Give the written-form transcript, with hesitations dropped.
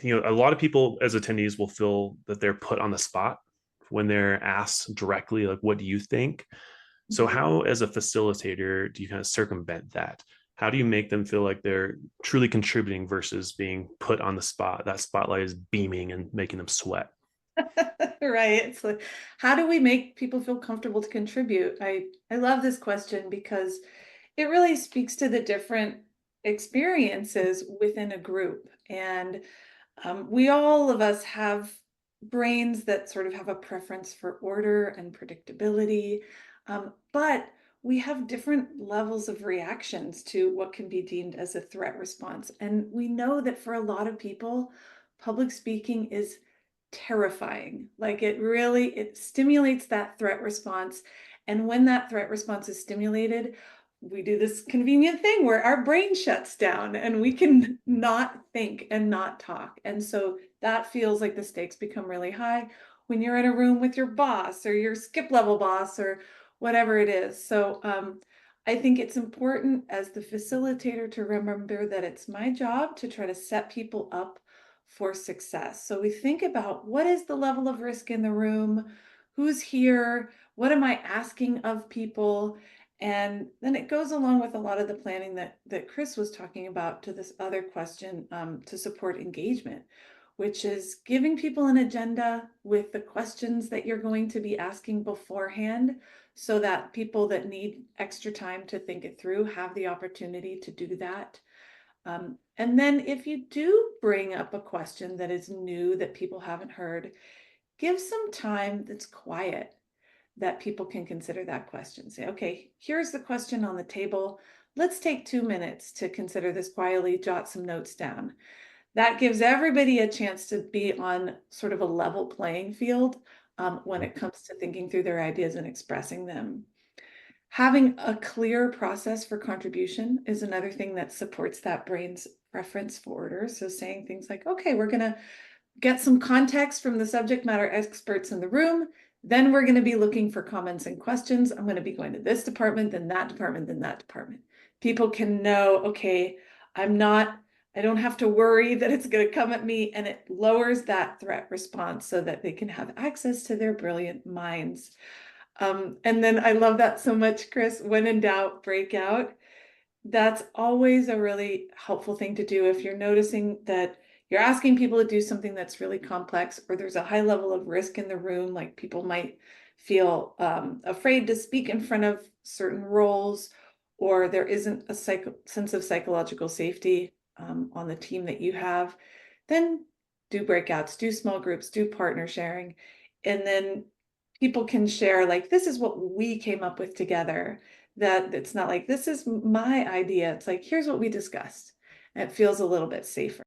a lot of people as attendees will feel that they're put on the spot when they're asked directly, like, what do you think? So how, as a facilitator, do you kind of circumvent that? How do you make them feel like they're truly contributing versus being put on the spot? That spotlight is beaming and making them sweat. Right. It's like, how do we make people feel comfortable to contribute? I love this question because it really speaks to the different experiences within a group. And we all of us have brains that sort of have a preference for order and predictability, but we have different levels of reactions to what can be deemed as a threat response. And we know that for a lot of people, public speaking is terrifying. Like it stimulates that threat response. And when that threat response is stimulated, we do this convenient thing where our brain shuts down and we can not think and not talk. And so that feels like the stakes become really high when you're in a room with your boss or your skip level boss or whatever it is. So I think it's important as the facilitator to remember that it's my job to try to set people up for success. So we think about what is the level of risk in the room, who's here, what am I asking of people? And then it goes along with a lot of the planning that Chris was talking about to this other question to support engagement, which is giving people an agenda with the questions that you're going to be asking beforehand so that people that need extra time to think it through have the opportunity to do that. And then if you do bring up a question that is new that people haven't heard, give some time that's quiet that people can consider that question. Say, okay, here's the question on the table. Let's take 2 minutes to consider this quietly, jot some notes down. That gives everybody a chance to be on sort of a level playing field when it comes to thinking through their ideas and expressing them. Having a clear process for contribution is another thing that supports that brain's preference for order. So saying things like, okay, we're going to get some context from the subject matter experts in the room. Then we're going to be looking for comments and questions. I'm going to be going to this department, then that department, then that department. People can know, okay, I don't have to worry that it's going to come at me, and it lowers that threat response so that they can have access to their brilliant minds. And then I love that so much, Chris. When in doubt, break out. That's always a really helpful thing to do if you're noticing that you're asking people to do something that's really complex, or there's a high level of risk in the room, like people might feel afraid to speak in front of certain roles, or there isn't a sense of psychological safety on the team that you have, then do breakouts, do small groups, do partner sharing, and then people can share, like, this is what we came up with together. That it's not like, this is my idea. It's like, here's what we discussed. And it feels a little bit safer.